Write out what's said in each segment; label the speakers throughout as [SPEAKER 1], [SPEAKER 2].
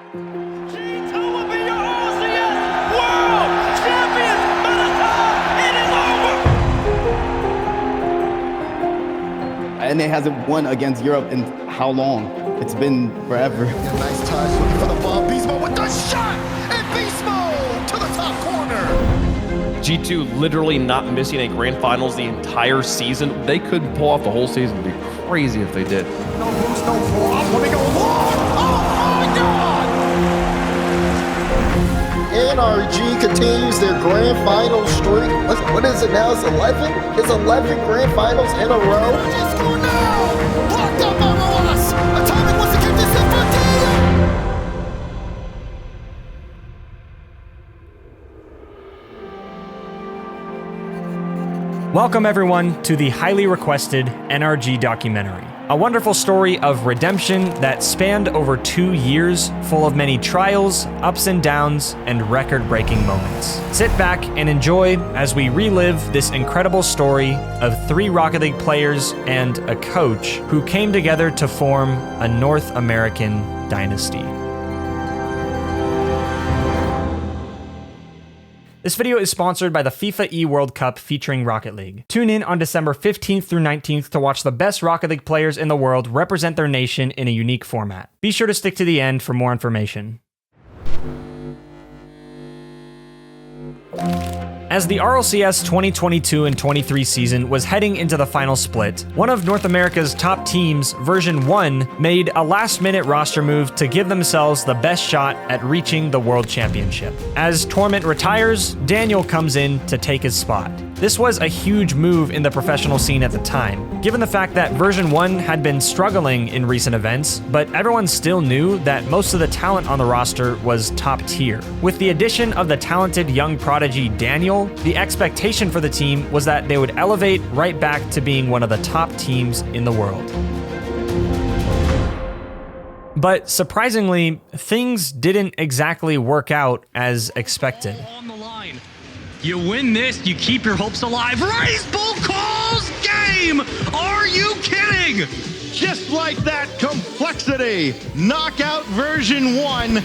[SPEAKER 1] G2 will be your RCS World Champions by the time it is over.
[SPEAKER 2] And it hasn't won against Europe in how long? It's been forever.
[SPEAKER 3] Nice touch, looking for the ball. BeastMode with the shot, and BeastMode to the top corner.
[SPEAKER 4] G2 literally not missing a grand finals the entire season. They could pull off the whole season. It'd be crazy if they did.
[SPEAKER 3] No boost, no flop. Let me go long. Oh my God! NRG continues their grand final streak. What is it now? It's 11? It's 11 grand finals in a row. Just go now. Blocked up by Ross. Atomic wants to keep this in for Daniel.
[SPEAKER 5] Welcome everyone to the highly requested NRG documentary. A wonderful story of redemption that spanned over 2 years, full of many trials, ups and downs, and record-breaking moments. Sit back and enjoy as we relive this incredible story of 3 Rocket League players and a coach who came together to form a North American dynasty. This video is sponsored by the FIFA eWorld Cup featuring Rocket League. Tune in on December 15th through 19th to watch the best Rocket League players in the world represent their nation in a unique format. Be sure to stick to the end for more information. As the RLCS 2022 and 23 season was heading into the final split, one of North America's top teams, Version 1, made a last-minute roster move to give themselves the best shot at reaching the World Championship. As Torment retires, Daniel comes in to take his spot. This was a huge move in the professional scene at the time, given the fact that Version 1 had been struggling in recent events, but everyone still knew that most of the talent on the roster was top tier. With the addition of the talented young prodigy Daniel, the expectation for the team was that they would elevate right back to being one of the top teams in the world. But surprisingly, things didn't exactly work out as expected.
[SPEAKER 6] On the line. You win this, you keep your hopes alive. Race Bull calls game! Are you kidding?
[SPEAKER 7] Just like that, complexity. Knockout Version 1.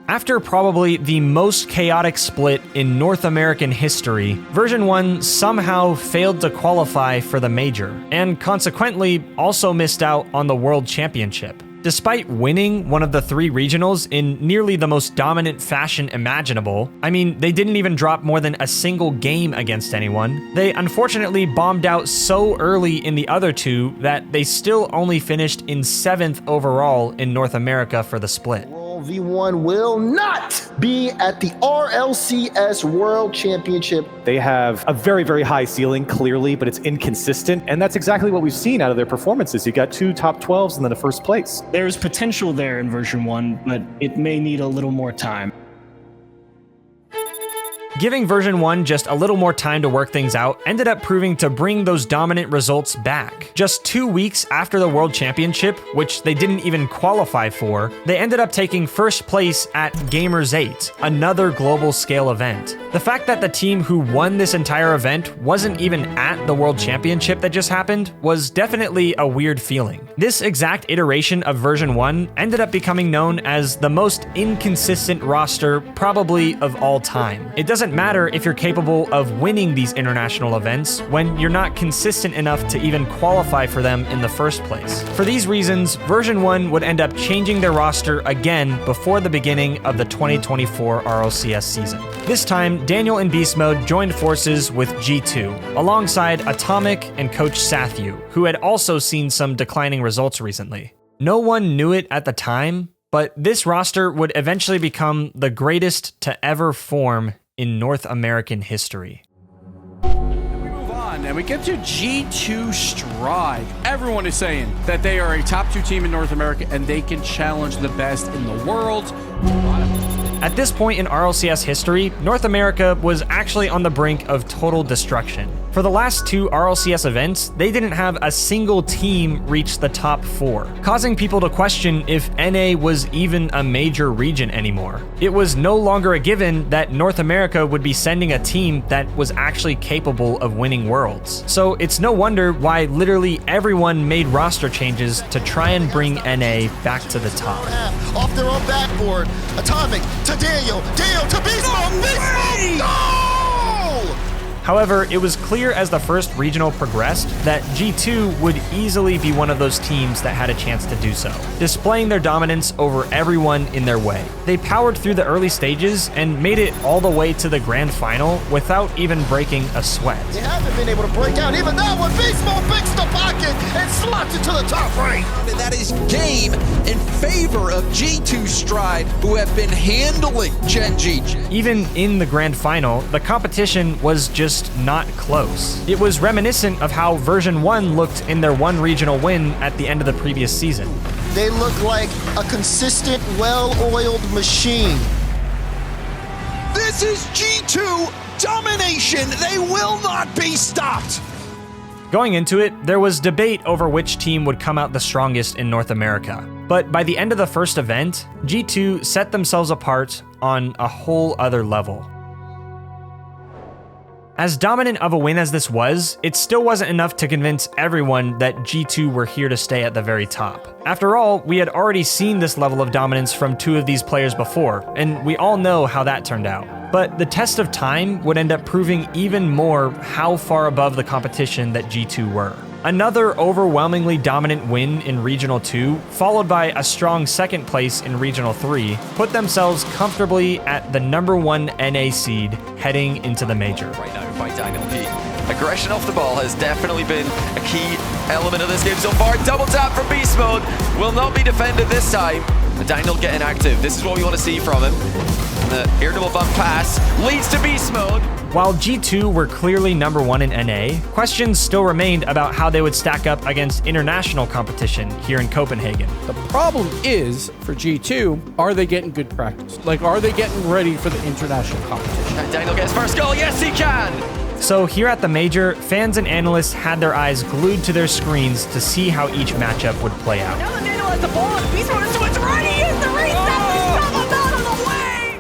[SPEAKER 5] After probably the most chaotic split in North American history, Version 1 somehow failed to qualify for the major, and consequently also missed out on the World Championship. Despite winning one of the 3 regionals in nearly the most dominant fashion imaginable, I mean, they didn't even drop more than a single game against anyone, they unfortunately bombed out so early in the other 2 that they still only finished in 7th overall in North America for the split.
[SPEAKER 3] V1 will not be at the RLCS World Championship.
[SPEAKER 8] They have a very, very high ceiling, clearly, but it's inconsistent, and that's exactly what we've seen out of their performances. You got 2 top 12s and then a first place.
[SPEAKER 9] There's potential there in Version 1, but it may need a little more time.
[SPEAKER 5] Giving Version 1 just a little more time to work things out ended up proving to bring those dominant results back. Just 2 weeks after the World Championship, which they didn't even qualify for, they ended up taking first place at Gamers 8, another global scale event. The fact that the team who won this entire event wasn't even at the World Championship that just happened was definitely a weird feeling. This exact iteration of Version 1 ended up becoming known as the most inconsistent roster probably of all time. It doesn't matter if you're capable of winning these international events when you're not consistent enough to even qualify for them in the first place. For these reasons, Version 1 would end up changing their roster again before the beginning of the 2024 RLCS season. This time, Daniel and BeastMode joined forces with G2, alongside Atomic and Coach Satthew, who had also seen some declining results recently. No one knew it at the time, but this roster would eventually become the greatest to ever form in North American history.
[SPEAKER 10] We move on and we get to G2 Stride. Everyone is saying that they are a top 2 team in North America and they can challenge the best in the world.
[SPEAKER 5] At this point in RLCS history, North America was actually on the brink of total destruction. For the last 2 RLCS events, they didn't have a single team reach the top 4, causing people to question if NA was even a major region anymore. It was no longer a given that North America would be sending a team that was actually capable of winning Worlds. So it's no wonder why literally everyone made roster changes to try and bring NA back to the top.
[SPEAKER 3] Off their own backboard. Atomic to Daniel. Daniel to BeastMode. BeastMode. Goal!
[SPEAKER 5] However, it was clear as the first regional progressed that G2 would easily be one of those teams that had a chance to do so, displaying their dominance over everyone in their way. They powered through the early stages and made it all the way to the grand final without even breaking a sweat.
[SPEAKER 3] They haven't been able to break out even that one. BeastMode picks the pocket and slots it to the top right.
[SPEAKER 11] And that is game in favor of G2 Stride, who have been handling Gen G.
[SPEAKER 5] Even in the grand final, the competition was just not close. It was reminiscent of how version 1 looked in their one regional win at the end of the previous season.
[SPEAKER 3] They look like a consistent, well-oiled machine.
[SPEAKER 11] This is G2 domination. They will not be stopped.
[SPEAKER 5] Going into it, there was debate over which team would come out the strongest in North America. But by the end of the first event, G2 set themselves apart on a whole other level. As dominant of a win as this was, it still wasn't enough to convince everyone that G2 were here to stay at the very top. After all, we had already seen this level of dominance from 2 of these players before, and we all know how that turned out. But the test of time would end up proving even more how far above the competition that G2 were. Another overwhelmingly dominant win in Regional 2, followed by a strong second place in Regional 3, put themselves comfortably at the #1 NA seed heading into the major.
[SPEAKER 12] Right now by Daniel P. Aggression off the ball has definitely been a key element of this game so far. Double tap from BeastMode will not be defended this time. Daniel getting active. This is what we want to see from him. The irritable bump pass leads to BeastMode.
[SPEAKER 5] While G2 were clearly #1 in NA, questions still remained about how they would stack up against international competition here in Copenhagen.
[SPEAKER 10] The problem is, for G2, are they getting good practice? Like, are they getting ready for the international competition?
[SPEAKER 12] And Daniel gets first goal. Yes, he can.
[SPEAKER 5] So here at the major, fans and analysts had their eyes glued to their screens to see how each matchup would play out.
[SPEAKER 1] Now that Daniel has the ball, BeastMode is to its right. He is the reset. He's out of the way.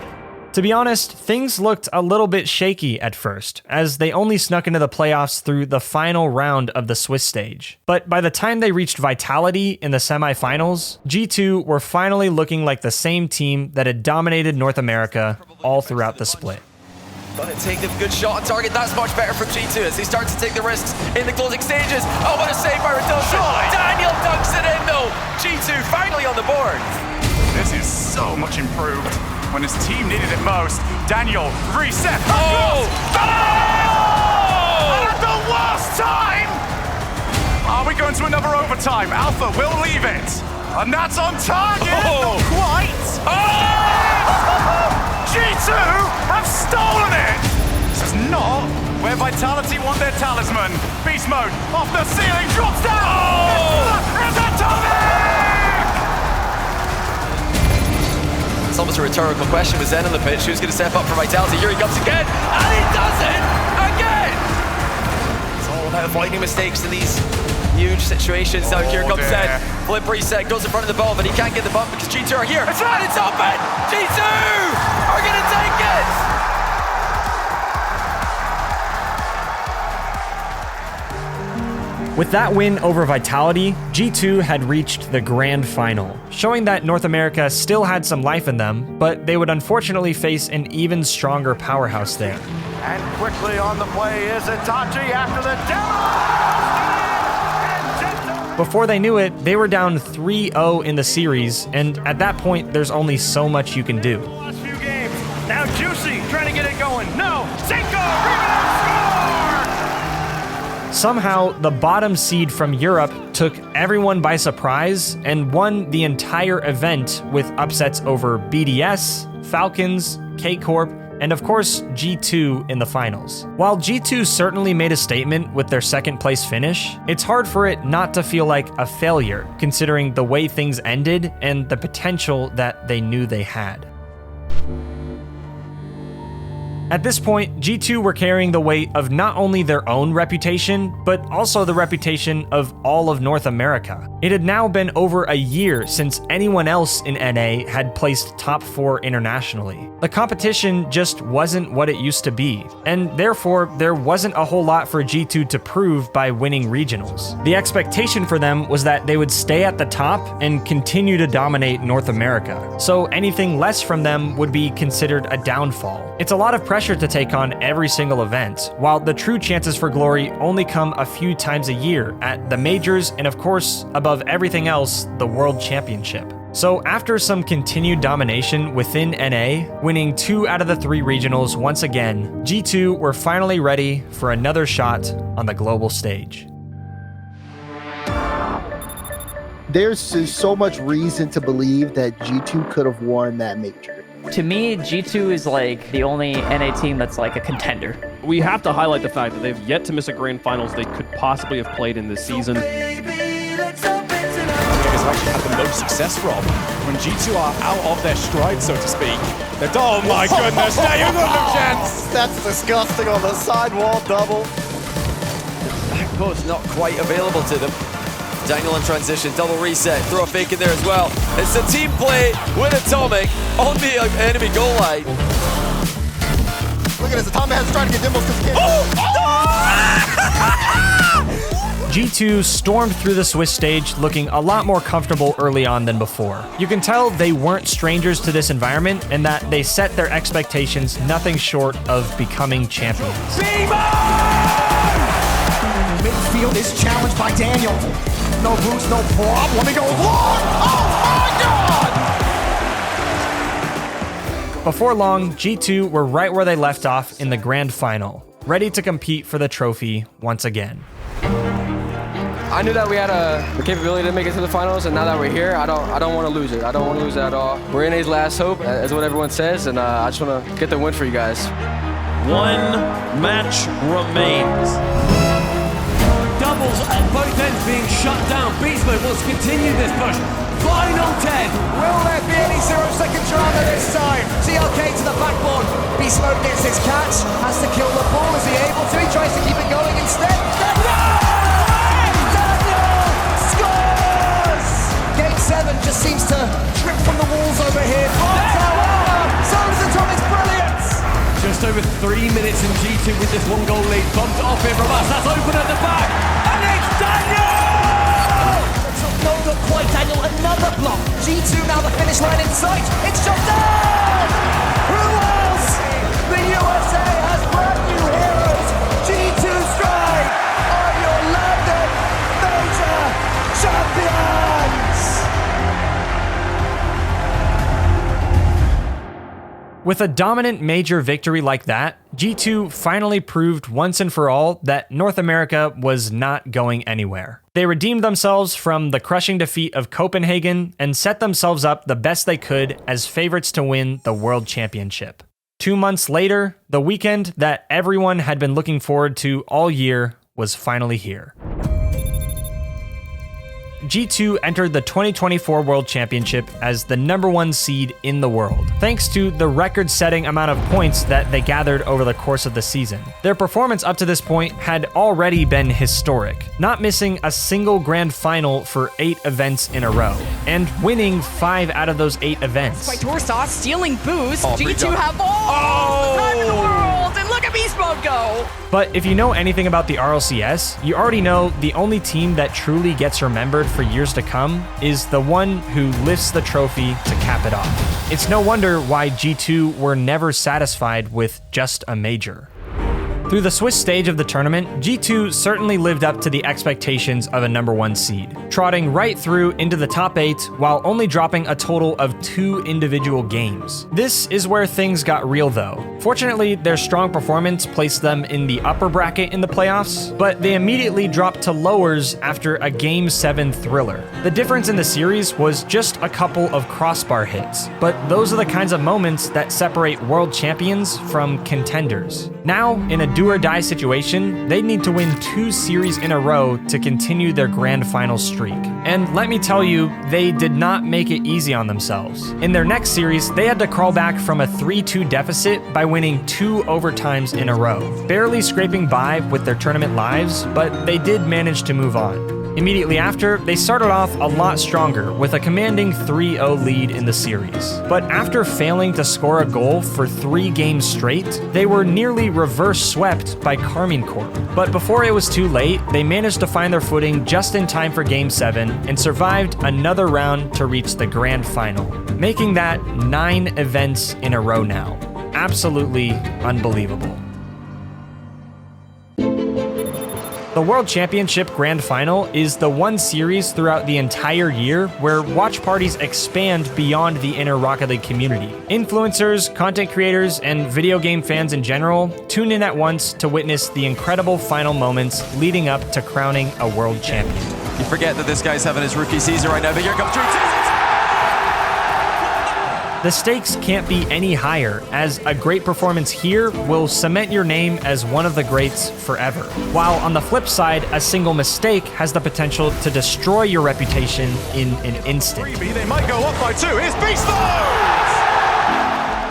[SPEAKER 5] To be honest, things looked a little bit shaky at first, as they only snuck into the playoffs through the final round of the Swiss stage. But by the time they reached Vitality in the semifinals, G2 were finally looking like the same team that had dominated North America all throughout the split.
[SPEAKER 12] But take the good shot on target. That's much better from G2 as they start to take the risks in the closing stages. Oh, what a save by Redemption. Daniel dunks it in though. G2 finally on the board.
[SPEAKER 13] This is so much improved. When his team needed it most, Daniel reset.
[SPEAKER 12] Oh!
[SPEAKER 13] And at the worst time! Are we going to another overtime? Alpha will leave it. And that's on target.
[SPEAKER 12] Oh!
[SPEAKER 13] Not quite. Oh! G2 have stolen it! This is not where Vitality want their talisman. BeastMode off the ceiling, drops down! Oh! It's Atomic!
[SPEAKER 12] It's almost a rhetorical question with Zen on the pitch. Who's going to step up for Vitality? Here he comes again, and he does it again! It's all about avoiding mistakes in these huge situations. Now here comes Zen. Flip reset, goes in front of the ball, but he can't get the bump because G2 are here. And it's open! G2 are going to take it!
[SPEAKER 5] With that win over Vitality, G2 had reached the grand final, showing that North America still had some life in them, but they would unfortunately face an even stronger powerhouse there.
[SPEAKER 13] And quickly on the play is Itachi after the demo!
[SPEAKER 5] Before they knew it, they were down 3-0 in the series, and at that point, there's only so much you can do.
[SPEAKER 1] Last few games. Now Juicy trying to get it going. No. Senko, rebound, score!
[SPEAKER 5] Somehow, the bottom seed from Europe took everyone by surprise and won the entire event with upsets over BDS, Falcons, K-Corp, and of course, G2 in the finals. While G2 certainly made a statement with their second place finish, it's hard for it not to feel like a failure, considering the way things ended and the potential that they knew they had. At this point, G2 were carrying the weight of not only their own reputation, but also the reputation of all of North America. It had now been over a year since anyone else in NA had placed top 4 internationally. The competition just wasn't what it used to be, and therefore there wasn't a whole lot for G2 to prove by winning regionals. The expectation for them was that they would stay at the top and continue to dominate North America, so anything less from them would be considered a downfall. It's a lot of pressure to take on every single event, while the true chances for glory only come a few times a year at the majors and of course, above everything else, the World Championship. So after some continued domination within NA, winning 2 out of the 3 regionals once again, G2 were finally ready for another shot on the global stage.
[SPEAKER 3] There's just so much reason to believe that G2 could have won that major.
[SPEAKER 14] To me, G2 is like the only NA team that's like a contender.
[SPEAKER 4] We have to highlight the fact that they've yet to miss a grand finals they could possibly have played in this season.
[SPEAKER 13] Has actually had the most success from when G2 are out of their stride, so to speak. Oh my goodness, now you've got no chance!
[SPEAKER 12] That's disgusting on the sidewall double. The backboard's not quite available to them. Daniel in transition, double reset, throw a fake in there as well. It's a team play with Atomic on the enemy goal line.
[SPEAKER 3] Look at this, Atomic has tried to get demos because he can't.
[SPEAKER 5] G2 stormed through the Swiss stage looking a lot more comfortable early on than before. You can tell they weren't strangers to this environment and that they set their expectations nothing short of becoming champions.
[SPEAKER 15] Midfield is challenged by Daniel. No boost, no problem. Let me go long. Oh my God!
[SPEAKER 5] Before long, G2 were right where they left off in the grand final, ready to compete for the trophy once again.
[SPEAKER 16] I knew that we had the capability to make it to the finals, and now that we're here, I don't want to lose it. I don't want to lose it at all. We're NA's last hope, that's what everyone says, and I just want to get the win for you guys.
[SPEAKER 17] 1 match remains.
[SPEAKER 18] Doubles at both ends being shut down. BeastMode wants to continue this push. Final 10.
[SPEAKER 15] Will there be any 0-second drama this time? CLK to the backboard. BeastMode gets his catch, has to kill the ball. Is he able to? He tries to keep it going instead. Game 7 just seems to drip from the walls over here. So does Atomic's brilliance!
[SPEAKER 18] Just over 3 minutes in G2 with this 1-goal lead. Bumped off here from us. That's open at the back. And it's Daniel!
[SPEAKER 15] No, not quite Daniel. Another block. G2 now the finish line in sight. It's shot down! Who else? The USA has brand new heroes. G2 Stride are your London Major Champions!
[SPEAKER 5] With a dominant major victory like that, G2 finally proved once and for all that North America was not going anywhere. They redeemed themselves from the crushing defeat of Copenhagen and set themselves up the best they could as favorites to win the World Championship. 2 months later, the weekend that everyone had been looking forward to all year was finally here. G2 entered the 2024 World Championship as the #1 seed in the world, thanks to the record-setting amount of points that they gathered over the course of the season. Their performance up to this point had already been historic, not missing a single grand final for 8 events in a row, and winning 5 out of those 8 events.
[SPEAKER 19] By Torstar stealing boost, G2 have all the time in the world, and look at BeastMode go!
[SPEAKER 5] But if you know anything about the RLCS, you already know the only team that truly gets remembered for years to come is the one who lifts the trophy to cap it off. It's no wonder why G2 were never satisfied with just a major. Through the Swiss stage of the tournament, G2 certainly lived up to the expectations of a #1 seed, trotting right through into the top 8 while only dropping a total of 2 individual games. This is where things got real though. Fortunately, their strong performance placed them in the upper bracket in the playoffs, but they immediately dropped to lowers after a Game 7 thriller. The difference in the series was just a couple of crossbar hits, but those are the kinds of moments that separate world champions from contenders. Now, in a do-or-die situation, they need to win 2 series in a row to continue their grand final streak. And let me tell you, they did not make it easy on themselves. In their next series, they had to crawl back from a 3-2 deficit by winning 2 overtimes in a row, barely scraping by with their tournament lives, but they did manage to move on. Immediately after, they started off a lot stronger with a commanding 3-0 lead in the series. But after failing to score a goal for 3 games straight, they were nearly reverse swept by Carmine Corp. But before it was too late, they managed to find their footing just in time for Game 7 and survived another round to reach the grand final, making that 9 events in a row now. Absolutely unbelievable. The World Championship Grand Final is the one series throughout the entire year where watch parties expand beyond the inner Rocket League community. Influencers, content creators, and video game fans in general tune in at once to witness the incredible final moments leading up to crowning a world champion.
[SPEAKER 12] You forget that this guy's having his rookie season right now, but here comes G2.
[SPEAKER 5] The stakes can't be any higher, as a great performance here will cement your name as one of the greats forever. While on the flip side, a single mistake has the potential to destroy your reputation in an instant.
[SPEAKER 13] They might go up by 2. Here's BeastMode!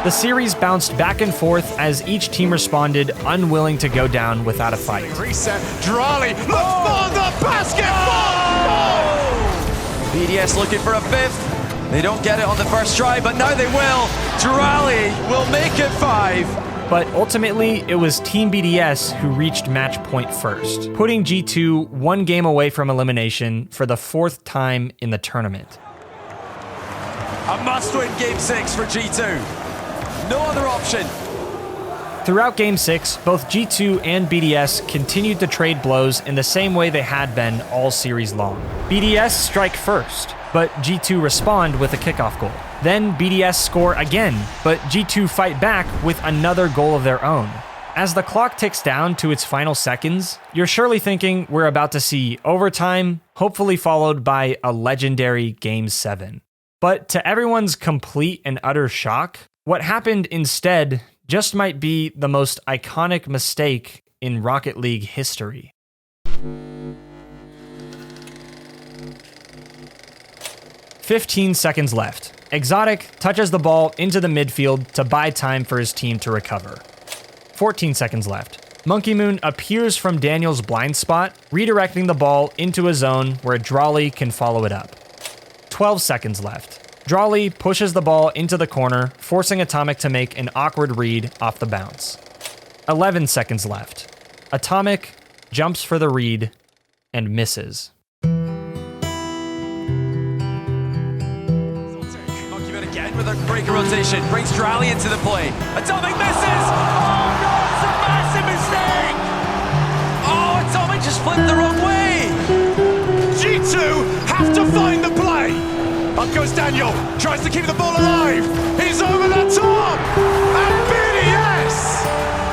[SPEAKER 5] The series bounced back and forth as each team responded, unwilling to go down without a fight.
[SPEAKER 13] Reset. Drali looks for the basketball!
[SPEAKER 12] BDS looking for a 5th. They don't get it on the first try, but now they will. Drali will make it 5.
[SPEAKER 5] But ultimately, it was Team BDS who reached match point first, putting G2 1 game away from elimination for the 4th time in the tournament.
[SPEAKER 12] A must-win Game 6 for G2. No other option.
[SPEAKER 5] Throughout Game 6, both G2 and BDS continued to trade blows in the same way they had been all series long. BDS strike first, but G2 respond with a kickoff goal. Then BDS score again, but G2 fight back with another goal of their own. As the clock ticks down to its final seconds, you're surely thinking we're about to see overtime, hopefully followed by a legendary Game 7. But to everyone's complete and utter shock, what happened instead just might be the most iconic mistake in Rocket League history. "15 seconds left. Exotic touches the ball into the midfield to buy time for his team to recover. 14 seconds left. Monkey Moon appears from Daniel's blind spot, redirecting the ball into a zone where Drali can follow it up. 12 seconds left. Drali pushes the ball into the corner, forcing Atomic to make an awkward read off the bounce. 11 seconds left. Atomic jumps for the read and misses.
[SPEAKER 12] Monkey Moon again with a breaker rotation, brings Drali into the play. Atomic misses! Oh no, it's a massive mistake! Oh, Atomic just flipped the wrong way!
[SPEAKER 13] G2 have to find the play! Up goes Daniel, tries to keep the ball alive. He's over the top. And BDS,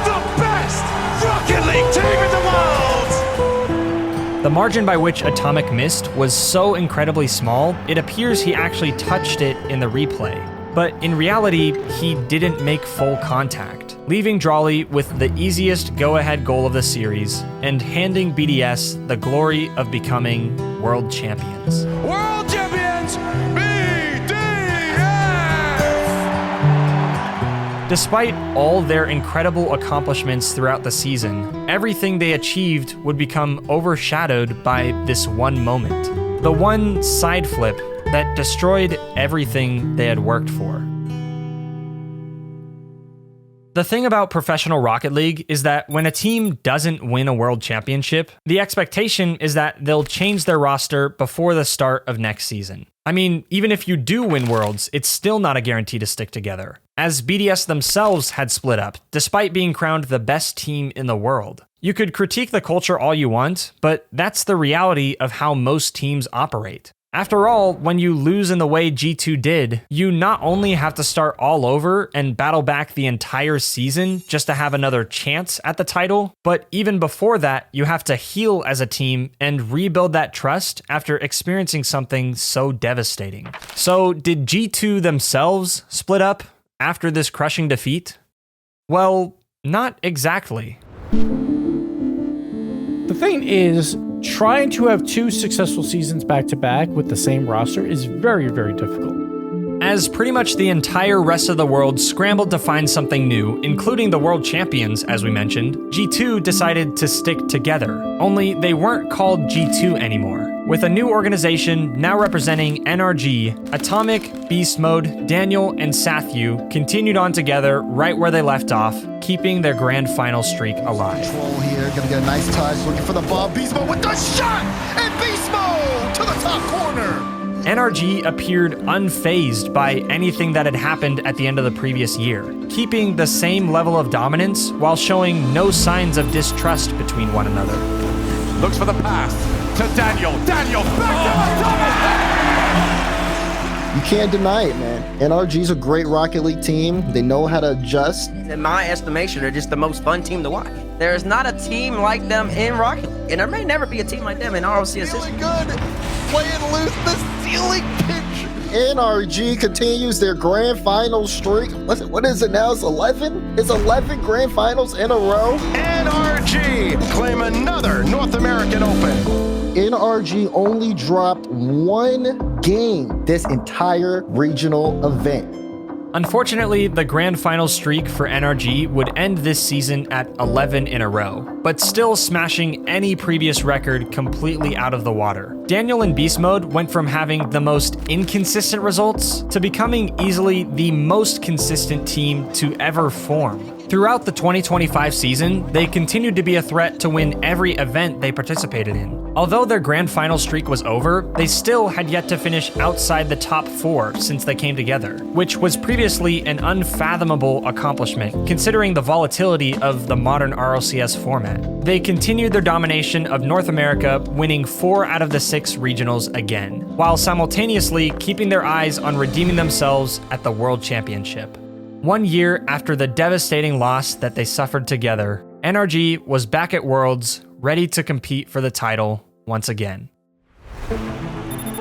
[SPEAKER 13] the best Rocket League team in the world.
[SPEAKER 5] The margin by which Atomic missed was so incredibly small, it appears he actually touched it in the replay. But in reality, he didn't make full contact, leaving Drali with the easiest go-ahead goal of the series and handing BDS the glory of becoming world champions.
[SPEAKER 13] World champions, BDS!
[SPEAKER 5] Despite all their incredible accomplishments throughout the season, everything they achieved would become overshadowed by this one moment. The one side flip that destroyed everything they had worked for. The thing about professional Rocket League is that when a team doesn't win a world championship, the expectation is that they'll change their roster before the start of next season. I mean, even if you do win worlds, it's still not a guarantee to stick together, as BDS themselves had split up, despite being crowned the best team in the world. You could critique the culture all you want, but that's the reality of how most teams operate. After all, when you lose in the way G2 did, you not only have to start all over and battle back the entire season just to have another chance at the title, but even before that, you have to heal as a team and rebuild that trust after experiencing something so devastating. So, did G2 themselves split up after this crushing defeat? Well, Not exactly.
[SPEAKER 20] The thing is, trying to have 2 successful seasons back-to-back with the same roster is very, very difficult.
[SPEAKER 5] As pretty much the entire rest of the world scrambled to find something new, including the world champions, as we mentioned, G2 decided to stick together. Only they weren't called G2 anymore. With a new organization now representing NRG, Atomic, BeastMode, Daniel, and Satthew continued on together right where they left off, keeping their grand final streak alive.
[SPEAKER 3] Control here, gonna get a nice touch, looking for the ball. BeastMode with the shot, and BeastMode to the top corner.
[SPEAKER 5] NRG appeared unfazed by anything that had happened at the end of the previous year, keeping the same level of dominance while showing no signs of distrust between one another.
[SPEAKER 13] Looks for the pass to Daniel. Daniel back
[SPEAKER 3] You can't deny it, man. NRG's a great Rocket League team. They know how to adjust.
[SPEAKER 21] In my estimation, they're just the most fun team to watch. There is not a team like them in Rocket League, and there may never be a team like them in RLCS.
[SPEAKER 3] Really good. Playing loose the ceiling pitch. NRG continues their grand finals streak. What is it now? It's 11? It's 11 grand finals in a row.
[SPEAKER 7] NRG claim another North American Open.
[SPEAKER 3] NRG only dropped 1 game this entire regional event.
[SPEAKER 5] Unfortunately, the grand final streak for NRG would end this season at 11 in a row, but still smashing any previous record completely out of the water. Daniel and BeastMode went from having the most inconsistent results to becoming easily the most consistent team to ever form. Throughout the 2025 season, they continued to be a threat to win every event they participated in. Although their grand final streak was over, they still had yet to finish outside the top 4 since they came together, which was previously an unfathomable accomplishment considering the volatility of the modern RLCS format. They continued their domination of North America, winning 4 out of the 6 regionals again, while simultaneously keeping their eyes on redeeming themselves at the World Championship. 1 year after the devastating loss that they suffered together, NRG was back at Worlds, ready to compete for the title once again.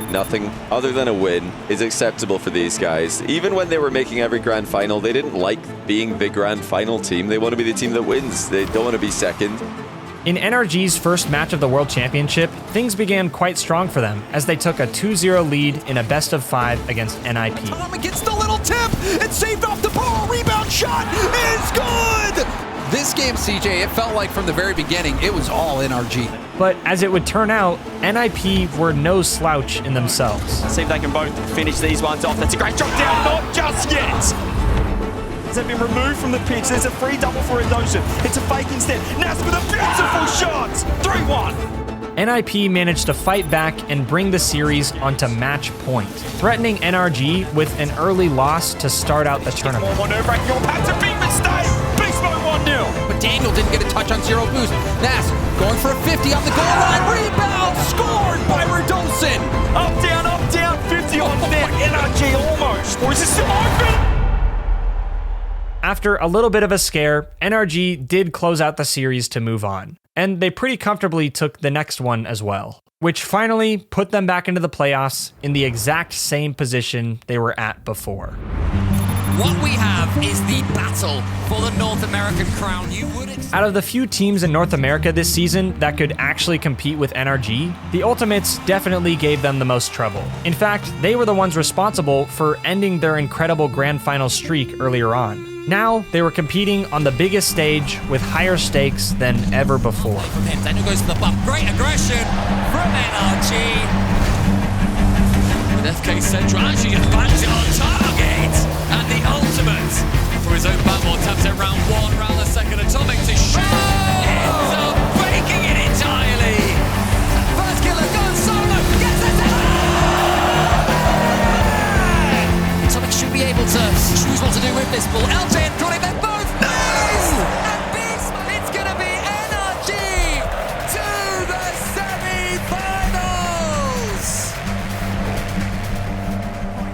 [SPEAKER 22] Nothing other than a win is acceptable for these guys. Even when they were making every grand final, they didn't like being the grand final team. They want to be the team that wins. They don't want to be second.
[SPEAKER 5] In NRG's first match of the World Championship, things began quite strong for them as they took a 2-0 lead in a best-of-5 against NIP.
[SPEAKER 11] Tom gets the little tip. It's saved off the ball. Rebound shot is good. This game, CJ, it felt like from the very beginning, it was all NRG.
[SPEAKER 5] But as it would turn out, NIP were no slouch in themselves.
[SPEAKER 13] See if they can both finish these ones off. That's a great drop down. Not just yet. They've been removed from the pitch. There's a free double for Edosion. It's a fake instead. Nas with a beautiful shot. 3-1.
[SPEAKER 5] NIP managed to fight back and bring the series onto match point, threatening NRG with an early loss to start out the tournament.
[SPEAKER 13] BeastMode 1-0.
[SPEAKER 11] But Daniel didn't get a touch on 0 boost. Nas going for a 50 on the goal line. Rebound scored by Redolson.
[SPEAKER 13] Up, down, 50 on net. NRG almost. Or is it still open?
[SPEAKER 5] After a little bit of a scare, NRG did close out the series to move on, and they pretty comfortably took the next one as well, which finally put them back into the playoffs in the exact same position they were at before.
[SPEAKER 15] What we have is the battle for the North American crown.
[SPEAKER 5] Out of the few teams in North America this season that could actually compete with NRG, the Ultimates definitely gave them the most trouble. In fact, they were the ones responsible for ending their incredible grand final streak earlier on. Now, they were competing on the biggest stage with higher stakes than ever before.
[SPEAKER 15] From him, Daniel goes for the buff. Great aggression from NRG. With FK Central actually just bangs it on target. And the ultimate for his own backboard taps it round 1, round the second. Atomic to shoot. Ends up breaking it entirely. First killer goes solo. Gets it. Atomic should be able to choose what to do with this ball. LJ and Crowley, they're both nice! And BeastMode, it's gonna be NRG to the semi-finals!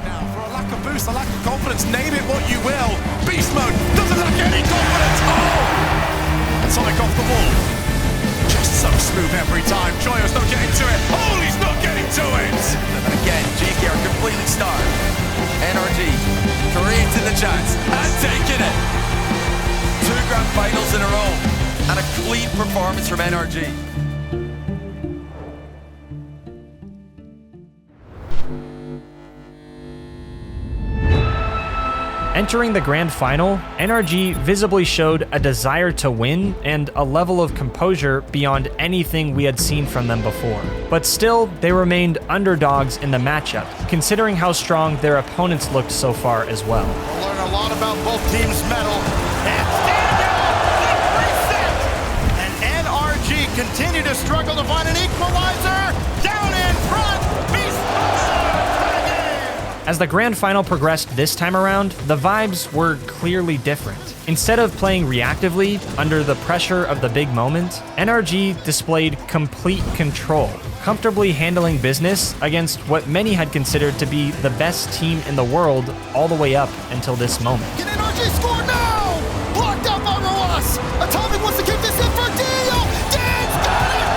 [SPEAKER 13] Now, for a lack of boost, a lack of confidence, name it what you will. BeastMode doesn't lack any confidence. Oh! Atomic off the ball. Just so smooth every time. Joyo's not getting to it. Oh, he's not getting to it!
[SPEAKER 12] And again, GK are completely starved. NRG creating the chance and taking it. 2 grand grand finals in a row. And a clean performance from NRG.
[SPEAKER 5] Entering the grand final, NRG visibly showed a desire to win and a level of composure beyond anything we had seen from them before. But still, they remained underdogs in the matchup, considering how strong their opponents looked so far as well.
[SPEAKER 7] We'll learn a lot about both teams' mettle. And Daniel, the reset! And NRG continue to struggle to find an equalizer. Down in front,
[SPEAKER 5] As the grand final progressed this time around, the vibes were clearly different. Instead of playing reactively under the pressure of the big moment, NRG displayed complete control, comfortably handling business against what many had considered to be the best team in the world all the way up until this moment.
[SPEAKER 3] Can NRG score now? Blocked out by Roas. Atomic wants to keep this in for Daniel. Dan's got it!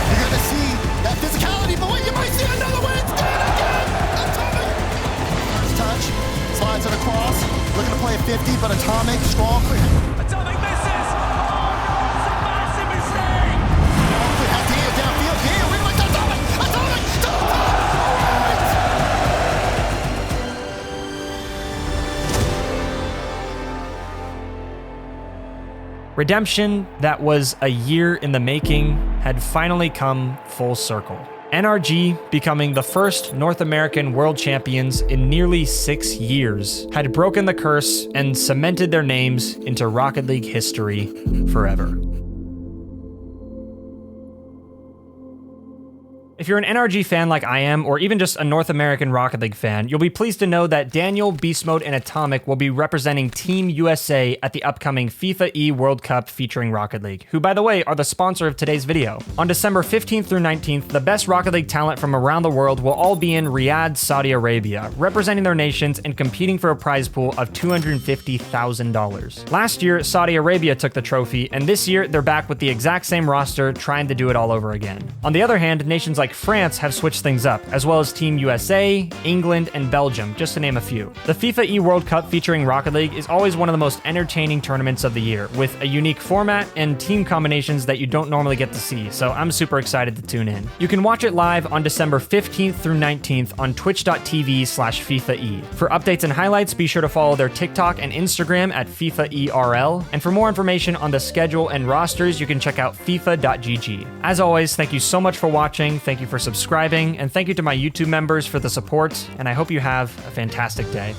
[SPEAKER 3] You're gonna see that physicality, but wait, you might see another one. It's Dan again! Atomic! First touch, slides it across. Looking to play a 50, but Atomic, strong clear. Atomic misses! Oh no, it's a massive mistake! Strong clear, has Dan downfield. Dan, we like Atomic! Atomic! To the top!
[SPEAKER 5] Redemption that was a year in the making had finally come full circle. NRG, becoming the first North American world champions in nearly 6 years, had broken the curse and cemented their names into Rocket League history forever. If you're an NRG fan like I am, or even just a North American Rocket League fan, you'll be pleased to know that Daniel, BeastMode, and Atomic will be representing Team USA at the upcoming FIFA E World Cup featuring Rocket League, who, by the way, are the sponsor of today's video. On December 15th through 19th, the best Rocket League talent from around the world will all be in Riyadh, Saudi Arabia, representing their nations and competing for a prize pool of $250,000. Last year, Saudi Arabia took the trophy, and this year, they're back with the exact same roster, trying to do it all over again. On the other hand, nations like France have switched things up, as well as Team USA, England, and Belgium, just to name a few. The FIFA E World Cup featuring Rocket League is always one of the most entertaining tournaments of the year, with a unique format and team combinations that you don't normally get to see, so I'm super excited to tune in. You can watch it live on December 15th through 19th on twitch.tv/FIFAE. For updates and highlights, be sure to follow their TikTok and Instagram at FIFAERL, and for more information on the schedule and rosters, you can check out FIFA.gg. As always, thank you so much for watching, thank you for subscribing, and thank you to my YouTube members for the support, and I hope you have a fantastic day.